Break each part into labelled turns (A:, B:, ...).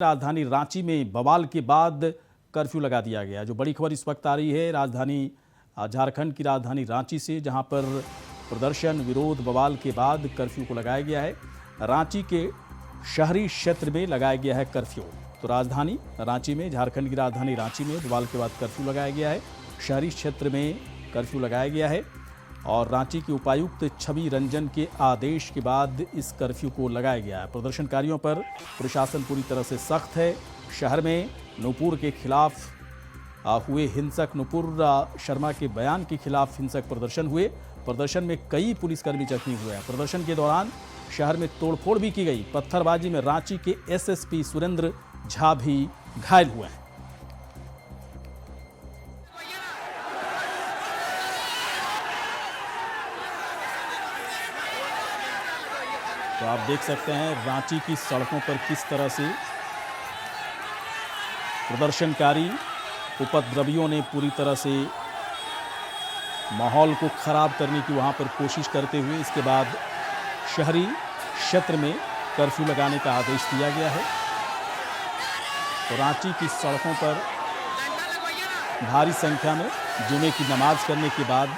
A: राजधानी रांची में बवाल के बाद कर्फ्यू लगा दिया गया। जो बड़ी खबर इस वक्त आ रही है राजधानी झारखंड की राजधानी रांची से, जहां पर प्रदर्शन, विरोध, बवाल के बाद कर्फ्यू को लगाया गया है। रांची के शहरी क्षेत्र में लगाया गया है कर्फ्यू। तो राजधानी रांची में, झारखंड की राजधानी रांची में बवाल के बाद कर्फ्यू लगाया गया है। शहरी क्षेत्र में कर्फ्यू लगाया गया है और रांची के उपायुक्त छवि रंजन के आदेश के बाद इस कर्फ्यू को लगाया गया है। प्रदर्शनकारियों पर प्रशासन पूरी तरह से सख्त है। शहर में नूपुर के खिलाफ हुए हिंसक, नूपुर शर्मा के बयान के खिलाफ हिंसक प्रदर्शन हुए। प्रदर्शन में कई पुलिसकर्मी जख्मी हुए हैं। प्रदर्शन के दौरान शहर में तोड़फोड़ भी की गई। पत्थरबाजी में रांची के एसएसपी सुरेंद्र झा भी घायल हुए हैं। तो आप देख सकते हैं रांची की सड़कों पर किस तरह से प्रदर्शनकारी, उपद्रवियों ने पूरी तरह से माहौल को खराब करने की वहां पर कोशिश करते हुए इसके बाद शहरी क्षेत्र में कर्फ्यू लगाने का आदेश दिया गया है। तो रांची की सड़कों पर भारी संख्या में जुमे की नमाज करने के बाद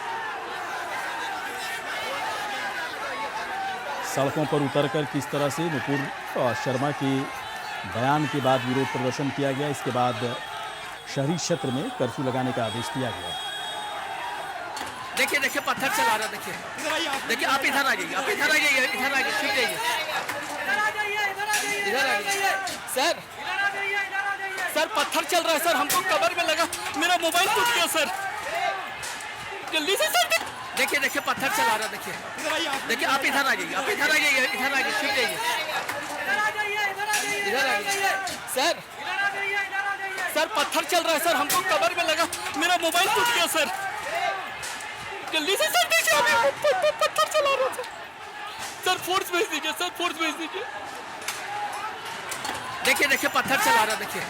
A: सड़कों पर उतरकर किस तरह से नूपुर शर्मा के बयान के बाद विरोध प्रदर्शन किया गया। इसके बाद शहरी क्षेत्र में कर्फ्यू लगाने का आदेश दिया गया।
B: देखिए देखिए पत्थर चला रहा, देखिए देखिए, आप इधर आ जाइए, आप इधर आ जाइए, इधर आ जाइए, ठीक है, इधर आ जाइए सर, पत्थर चल रहा है सर, हमको कवर में लगा, मेरा मोबाइल टूट गया सर, जल्दी से सर। देखिए देखिए पत्थर चला रहा, देखिए देखिए, आप इधर आ जाइए, आप इधर आ जाइए, इधर आ जाइए, ठीक है, इधर आ जाइए सर, पत्थर चल रहा है सर, हमको कवर में लगा, मेरा मोबाइल टूट गया सर, जल्दी से सर। देखिए अभी पत्थर चला रहा सर, फोर्स भेज दीजिए सर, फोर्स भेज दीजिए। देखिए देखिए पत्थर चला रहा, देखिए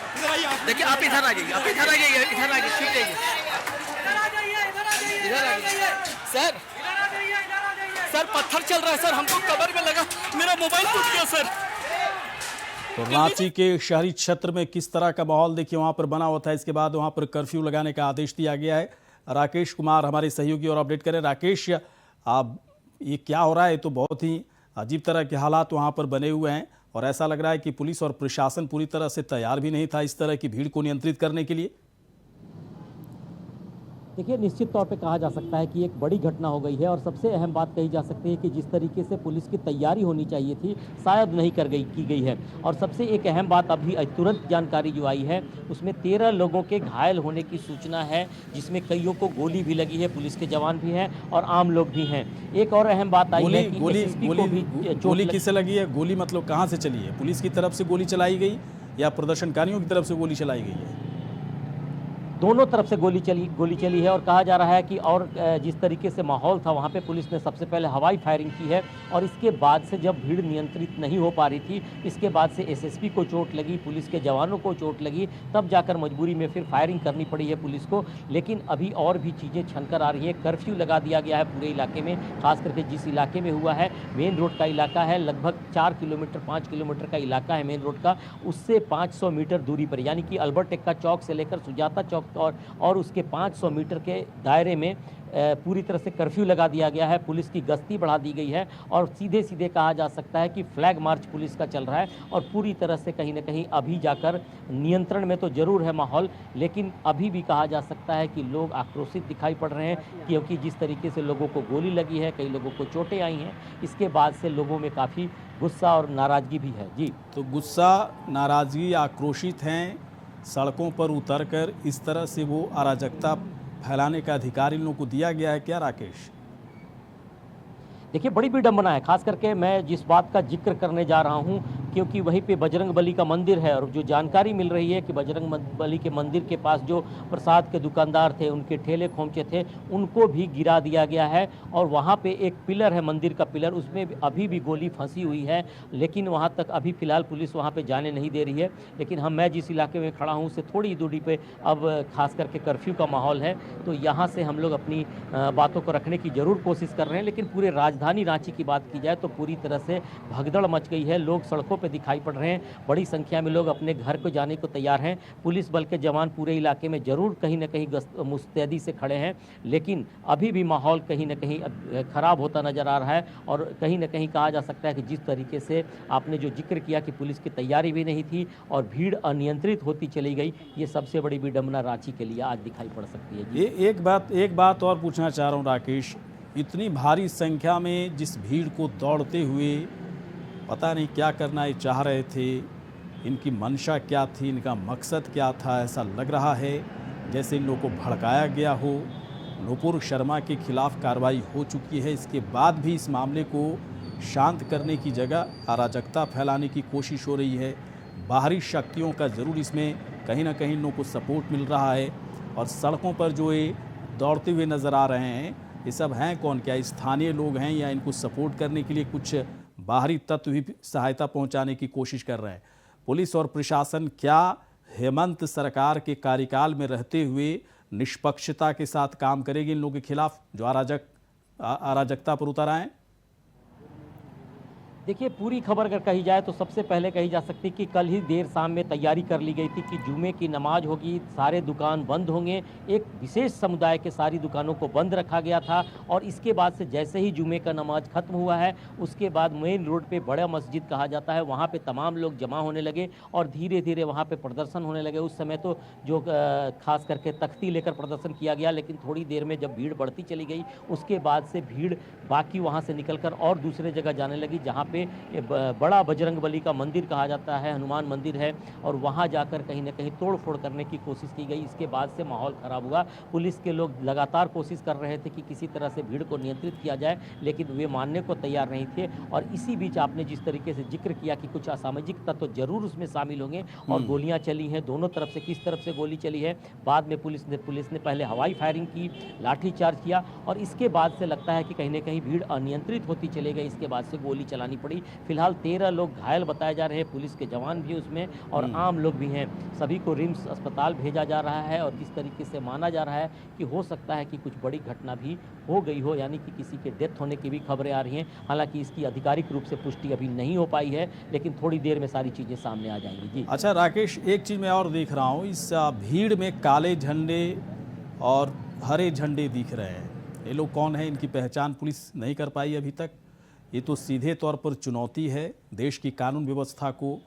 B: देखिए, आप इधर आ जाइए, आप इधर आ जाइए, इधर आ जाइए, ठीक है, इधर आ जाइए सर, पत्थर चल रहा है सर, हमको कवर में लगा, मेरा मोबाइल टूट गया सर।
A: तो रांची के शहरी क्षेत्र में किस तरह का माहौल देखिए वहां पर बना हुआ था। इसके बाद वहां पर कर्फ्यू लगाने का आदेश दिया गया है। राकेश कुमार हमारे सहयोगी और अपडेट करें। राकेश, ये क्या हो रहा है? तो बहुत ही अजीब तरह के हालात वहां पर बने हुए हैं और ऐसा लग रहा है कि पुलिस और प्रशासन पूरी तरह से तैयार भी नहीं था इस तरह की भीड़ को नियंत्रित करने के लिए।
C: देखिए, निश्चित तौर पे कहा जा सकता है कि एक बड़ी घटना हो गई है और सबसे अहम बात कही जा सकती है कि जिस तरीके से पुलिस की तैयारी होनी चाहिए थी शायद नहीं की गई है। और सबसे एक अहम बात अभी तुरंत जानकारी जो आई है उसमें 13 लोगों के घायल होने की सूचना है, जिसमें कईयों को गोली भी लगी है, पुलिस के जवान भी हैं और आम लोग भी हैं। एक और अहम बात आई है कि
A: गोली किससे लगी है? गोली मतलब कहाँ से चली है? पुलिस की तरफ से गोली चलाई गई या प्रदर्शनकारियों की तरफ से गोली चलाई गई है?
C: दोनों तरफ से गोली चली है और कहा जा रहा है कि और जिस तरीके से माहौल था वहाँ पे पुलिस ने सबसे पहले हवाई फायरिंग की है और इसके बाद से जब भीड़ नियंत्रित नहीं हो पा रही थी, इसके बाद से एसएसपी को चोट लगी, पुलिस के जवानों को चोट लगी, तब जाकर मजबूरी में फिर फायरिंग करनी पड़ी है पुलिस को। लेकिन अभी और भी चीज़ें छनकर आ रही है। कर्फ्यू लगा दिया गया है पूरे इलाके में, खास करके जिस इलाके में हुआ है मेन रोड का इलाका है, लगभग 4 किलोमीटर 5 किलोमीटर का इलाका है मेन रोड का, उससे 500 मीटर दूरी पर, यानी कि अल्बर्ट एक्का चौक से लेकर सुजाता चौक और उसके 500 मीटर के दायरे में पूरी तरह से कर्फ्यू लगा दिया गया है। पुलिस की गश्ती बढ़ा दी गई है और सीधे सीधे कहा जा सकता है कि फ्लैग मार्च पुलिस का चल रहा है और पूरी तरह से कहीं ना कहीं अभी जाकर नियंत्रण में तो जरूर है माहौल, लेकिन अभी भी कहा जा सकता है कि लोग आक्रोशित दिखाई पड़ रहे हैं, क्योंकि जिस तरीके से लोगों को गोली लगी है, कई लोगों को चोटें आई हैं, इसके बाद से लोगों में काफ़ी गुस्सा और नाराज़गी भी है। जी,
A: तो गुस्सा, नाराज़गी, आक्रोशित हैं, सड़कों पर उतरकर इस तरह से वो अराजकता फैलाने का अधिकार इन लोगों को दिया गया है क्या राकेश?
C: देखिए, बड़ी विडंबना है, खास करके मैं जिस बात का जिक्र करने जा रहा हूं, क्योंकि वहीं पे बजरंग बली का मंदिर है और जो जानकारी मिल रही है कि बजरंग बली के मंदिर के पास जो प्रसाद के दुकानदार थे, उनके ठेले खोमचे थे, उनको भी गिरा दिया गया है और वहाँ पे एक पिलर है, मंदिर का पिलर, उसमें अभी भी गोली फंसी हुई है, लेकिन वहाँ तक अभी फ़िलहाल पुलिस वहाँ पे जाने नहीं दे रही है। लेकिन मैं जिस इलाके में खड़ा हूँ उससे थोड़ी दूरी पर अब खास करके कर्फ्यू का माहौल है, तो यहाँ से हम लोग अपनी बातों को रखने की ज़रूर कोशिश कर रहे हैं। लेकिन पूरे राजधानी रांची की बात की जाए तो पूरी तरह से भगदड़ मच गई है, लोग सड़कों पे दिखाई पड़ रहे हैं। बड़ी संख्या में लोग अपने घर को जाने को तैयार हैं। पुलिस बल के जवान पूरे इलाके में जरूर कहीं न कहीं मुस्तैदी से खड़े हैं, लेकिन अभी भी माहौल कहीं न कहीं खराब होता नजर आ रहा है। और कहीं न कहीं कहा जा सकता है कि जिस तरीके से आपने जो जिक्र किया कि पुलिस की तैयारी भी नहीं थी और भीड़ अनियंत्रित होती चली गई, ये सबसे बड़ी विडंबना रांची के लिए आज दिखाई पड़ सकती है। जी।
A: एक बात और पूछना चाह रहा हूँ राकेश, इतनी भारी संख्या में जिस भीड़ को दौड़ते हुए पता नहीं क्या करना ये चाह रहे थे, इनकी मंशा क्या थी, इनका मकसद क्या था। ऐसा लग रहा है जैसे इन लोगों को भड़काया गया हो। नुपुर शर्मा के खिलाफ कार्रवाई हो चुकी है, इसके बाद भी इस मामले को शांत करने की जगह अराजकता फैलाने की कोशिश हो रही है। बाहरी शक्तियों का ज़रूर इसमें कहीं ना कहीं इन लोगों को सपोर्ट मिल रहा है। और सड़कों पर जो ये दौड़ते हुए नज़र आ रहे हैं, ये सब हैं कौन? क्या स्थानीय लोग हैं या इनको सपोर्ट करने के लिए कुछ बाहरी तत्व भी सहायता पहुंचाने की कोशिश कर रहे हैं? पुलिस और प्रशासन क्या हेमंत सरकार के कार्यकाल में रहते हुए निष्पक्षता के साथ काम करेगी इन लोगों के खिलाफ जो अराजकता पर उतर आए?
C: देखिए, पूरी खबर अगर कही जाए तो सबसे पहले कही जा सकती है कि कल ही देर शाम में तैयारी कर ली गई थी कि जुमे की नमाज होगी, सारे दुकान बंद होंगे। एक विशेष समुदाय के सारी दुकानों को बंद रखा गया था और इसके बाद से जैसे ही जुमे का नमाज खत्म हुआ है, उसके बाद मेन रोड पे बड़ा मस्जिद कहा जाता है, वहाँ पे तमाम लोग जमा होने लगे और धीरे धीरे वहाँ पे प्रदर्शन होने लगे। उस समय तो जो खास करके तख्ती लेकर प्रदर्शन किया गया, लेकिन थोड़ी देर में जब भीड़ बढ़ती चली गई, उसके बाद से भीड़ बाकी वहाँ से निकलकर और दूसरे जगह जाने लगी, जहाँ पे बड़ा बजरंग बली का मंदिर कहा जाता है, हनुमान मंदिर है, और वहाँ जाकर कहीं ना कहीं तोड़ फोड़ करने की कोशिश की गई। इसके बाद से माहौल खराब हुआ। पुलिस के लोग लगातार कोशिश कर रहे थे कि किसी तरह से भीड़ को नियंत्रित किया जाए, लेकिन वे मानने को तैयार नहीं थे। और इसी बीच आपने जिस तरीके से जिक्र किया कि कुछ असामाजिक तत्व तो जरूर उसमें शामिल होंगे और गोलियां चली हैं दोनों तरफ से। किस तरफ से गोली चली है, बाद में पुलिस ने पहले हवाई फायरिंग की, लाठीचार्ज किया और इसके बाद से लगता है कि कहीं ना कहीं भीड़ अनियंत्रित होती चली गई। इसके बाद से गोली चलानी पड़ी। फिलहाल 13 लोग घायल बताए जा रहे हैं, पुलिस के जवान भी उसमें और आम लोग भी हैं। सभी को रिम्स अस्पताल भेजा जा रहा है और इस तरीके से माना जा रहा है कि हो सकता है कि कुछ बड़ी घटना भी हो गई हो, यानी कि किसी के डेथ होने की भी खबरें आ रही हैं। हालांकि इसकी आधिकारिक रूप से पुष्टि अभी नहीं हो पाई है, लेकिन थोड़ी देर में सारी चीज़ें सामने आ जाएंगी। जी
A: अच्छा राकेश, एक चीज़ मैं और देख रहा हूँ, इस भीड़ में काले झंडे और हरे झंडे दिख रहे हैं। ये लोग कौन है, इनकी पहचान पुलिस नहीं कर पाई अभी तक। ये तो सीधे तौर पर चुनौती है देश की कानून व्यवस्था को।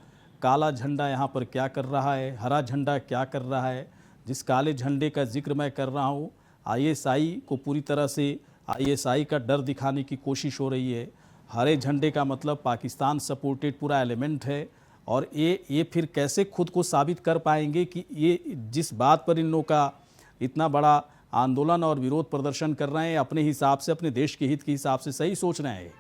A: काला झंडा यहाँ पर क्या कर रहा है, हरा झंडा क्या कर रहा है? जिस काले झंडे का जिक्र मैं कर रहा हूँ, आईएसआई को पूरी तरह से आईएसआई का डर दिखाने की कोशिश हो रही है। हरे झंडे का मतलब पाकिस्तान सपोर्टेड पूरा एलिमेंट है। और ये फिर कैसे खुद को साबित कर पाएंगे कि ये जिस बात पर इन लोगों का इतना बड़ा आंदोलन और विरोध प्रदर्शन कर रहे हैं, अपने हिसाब से, अपने देश के हित के हिसाब से सही सोच रहे हैं?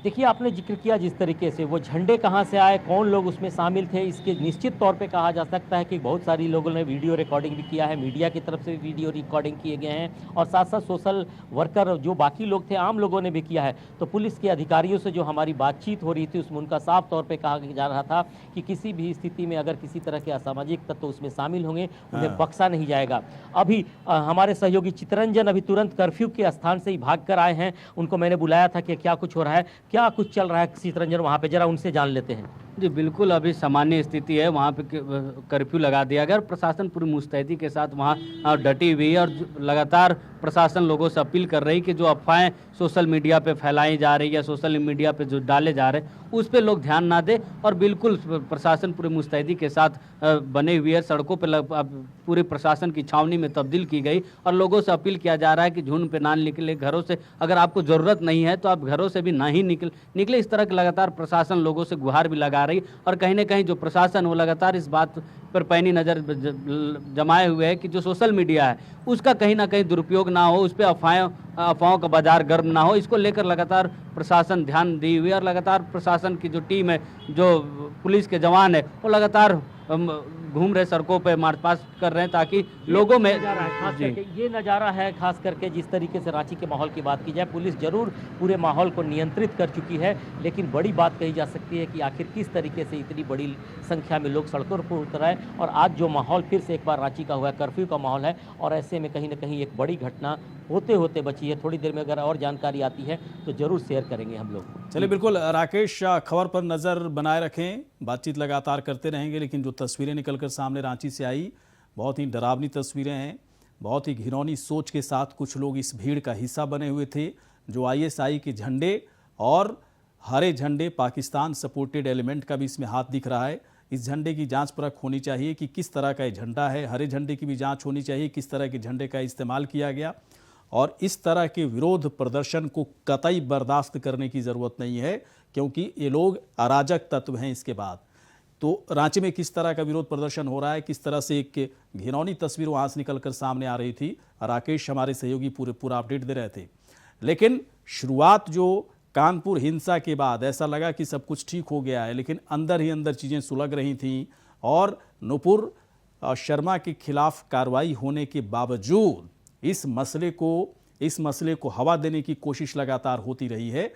C: देखिए, आपने जिक्र किया जिस तरीके से, वो झंडे कहाँ से आए, कौन लोग उसमें शामिल थे, इसके निश्चित तौर पे कहा जा सकता है कि बहुत सारी लोगों ने वीडियो रिकॉर्डिंग भी किया है, मीडिया की तरफ से वीडियो रिकॉर्डिंग किए गए हैं और साथ साथ सोशल वर्कर जो बाकी लोग थे, आम लोगों ने भी किया है। तो पुलिस के अधिकारियों से जो हमारी बातचीत हो रही थी, उसमें उनका साफ तौर पर कहा जा रहा था कि किसी भी स्थिति में अगर किसी तरह के असामाजिक तत्व उसमें शामिल होंगे, उन्हें बख्शा नहीं जाएगा। अभी हमारे सहयोगी चितरंजन अभी तुरंत कर्फ्यू के स्थान से ही भाग कर आए हैं। उनको मैंने बुलाया था कि क्या कुछ हो रहा है, क्या कुछ चल रहा है चितरंजन वहाँ पे, जरा उनसे जान लेते हैं।
D: जी बिल्कुल, अभी सामान्य स्थिति है। वहाँ पे कर्फ्यू लगा दिया गया। प्रशासन पूरी मुस्तैदी के साथ वहाँ डटी हुई है और लगातार प्रशासन लोगों से अपील कर रही कि जो अफवाहें सोशल मीडिया पे फैलाई जा रही है, सोशल मीडिया पे जो डाले जा रहे हैं, उस पे लोग ध्यान ना दें। और बिल्कुल प्रशासन पूरी मुस्तैदी के साथ बने हुई है। सड़कों पे पूरी प्रशासन की छावनी में तब्दील की गई और लोगों से अपील किया जा रहा है कि झुंड पे ना निकले, घरों से अगर आपको ज़रूरत नहीं है तो आप घरों से भी ना ही निकले। इस तरह के लगातार प्रशासन लोगों से गुहार भी लगा रही और कहीं ना कहीं जो प्रशासन वो लगातार इस बात पर पैनी नज़र जमाए हुए है कि जो सोशल मीडिया है उसका कहीं ना कहीं दुरुपयोग ना हो, उस पर अफवाहों का बाजार गर्म ना हो। इसको लेकर लगातार प्रशासन ध्यान दी हुई है और लगातार प्रशासन की जो टीम है, जो पुलिस के जवान है, वो लगातार घूम रहे, सड़कों पे मार्च पास्ट कर रहे हैं ताकि लोगों में
C: खास
D: जी
C: करके ये नज़ारा है। खास करके जिस तरीके से रांची के माहौल की बात की जाए, पुलिस जरूर पूरे माहौल को नियंत्रित कर चुकी है, लेकिन बड़ी बात कही जा सकती है कि आखिर किस तरीके से इतनी बड़ी संख्या में लोग सड़कों पर उतर आए। और आज जो माहौल फिर से एक बार रांची का हुआ है, कर्फ्यू का माहौल है, और ऐसे में कहीं ना कहीं एक बड़ी घटना होते होते बची है। थोड़ी देर में अगर और जानकारी आती है तो जरूर शेयर करेंगे हम लोग।
A: चलिए बिल्कुल राकेश, खबर पर नज़र बनाए रखें, बातचीत लगातार करते रहेंगे। लेकिन जो तस्वीरें निकलकर सामने रांची से आई, बहुत ही डरावनी तस्वीरें हैं। बहुत ही घिनौनी सोच के साथ कुछ लोग इस भीड़ का हिस्सा बने हुए थे, जो आईएसआई के झंडे और हरे झंडे, पाकिस्तान सपोर्टेड एलिमेंट का भी इसमें हाथ दिख रहा है। इस झंडे की जांच परख होनी चाहिए कि किस तरह का ये झंडा है। हरे झंडे की भी जांच होनी चाहिए, किस तरह के झंडे का इस्तेमाल किया गया। और इस तरह के विरोध प्रदर्शन को कतई बर्दाश्त करने की ज़रूरत नहीं है, क्योंकि ये लोग अराजक तत्व हैं। इसके बाद तो रांची में किस तरह का विरोध प्रदर्शन हो रहा है, किस तरह से एक घिनौनी तस्वीर वहाँ से निकल कर सामने आ रही थी, राकेश हमारे सहयोगी पूरा अपडेट दे रहे थे। लेकिन शुरुआत जो कानपुर हिंसा के बाद ऐसा लगा कि सब कुछ ठीक हो गया है, लेकिन अंदर ही अंदर चीज़ें सुलग रही थीं। और नुपुर शर्मा के खिलाफ कार्रवाई होने के बावजूद इस मसले को हवा देने की कोशिश लगातार होती रही है।